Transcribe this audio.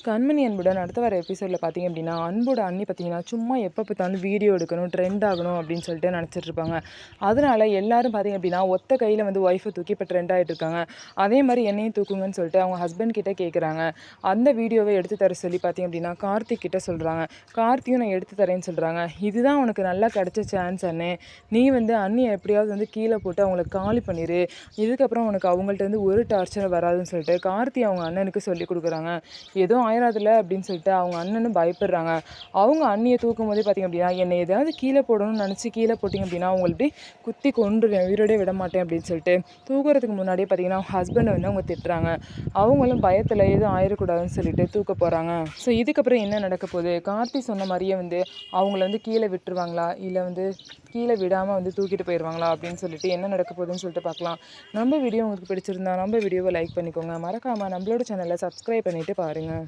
கண்மணி அன்புடன் அடுத்த வர எபிசோடில் பார்த்தீங்க அப்படின்னா, அன்போட அண்ணி பார்த்தீங்கன்னா, சும்மா எப்போ பார்த்தாலும் வீடியோ எடுக்கணும், ட்ரெண்ட் ஆகணும் அப்படின்னு சொல்லிட்டு நினச்சிட்டு இருப்பாங்க. அதனால எல்லாரும் பார்த்தீங்க அப்படின்னா, ஒத்த கையில் வந்து ஒய்ஃபை தூக்கி இப்போ ட்ரெண்ட் ஆகிட்டு இருக்காங்க. அதே மாதிரி என்னையும் தூக்குங்கன்னு சொல்லிட்டு அவங்க ஹஸ்பண்ட் கிட்ட கேட்குறாங்க. அந்த வீடியோவை எடுத்து தர சொல்லி பார்த்தீங்க அப்படின்னா, கார்த்திக் கிட்ட சொல்கிறாங்க. கார்த்தியும் நான் எடுத்து தரேன்னு சொல்கிறாங்க. இதுதான் உனக்கு நல்லா கிடைச்ச சான்ஸ் அண்ணே. நீ வந்து அண்ணியை எப்படியாவது வந்து கீழே போட்டு அவங்கள காலி பண்ணிடு. இதுக்கப்புறம் உனக்கு அவங்கள்ட்ட இருந்து ஒரு டார்ச்சர் வராதுன்னு சொல்லிட்டு கார்த்தி அவங்க அண்ணனுக்கு சொல்லி கொடுக்குறாங்க. ஏதோ ஆயிராதுல அப்படின்னு சொல்லிட்டு அவங்க அண்ணனும் பயப்படுறாங்க. அவங்க அண்ணியை தூக்கும் போதே பார்த்திங்க அப்படின்னா, என்னை ஏதாவது கீழே போடணும்னு நினச்சி கீழே போட்டிங்க அப்படின்னா அவங்களை இப்படி குத்தி கொண்டுருவேன், உயிரோடே விட மாட்டேன் அப்படின்னு சொல்லிட்டு தூக்குறதுக்கு முன்னாடியே பார்த்திங்கன்னா ஹஸ்பண்டை வந்து அவங்க திட்டுறாங்க. அவங்களும் பயத்தில் எதுவும் ஆயிடக்கூடாதுன்னு சொல்லிட்டு தூக்க போகிறாங்க. ஸோ இதுக்கப்புறம் என்ன நடக்க போகுது? கார்த்தி சொன்ன மாதிரியே வந்து அவங்கள வந்து கீழே விட்டுருவாங்களா, இல்லை வந்து கீழே விடாமல் வந்து தூக்கிட்டு போயிடுவாங்களா அப்படின்னு சொல்லிட்டு என்ன நடக்க போகுதுன்னு சொல்லிட்டு பார்க்கலாம். நம்ம வீடியோ உங்களுக்கு பிடிச்சிருந்தா நம்ம வீடியோவை லைக் பண்ணிக்கோங்க. மறக்காமல் நம்மளோட சேனலை சப்ஸ்கிரைப் பண்ணிவிட்டு பாருங்கள்.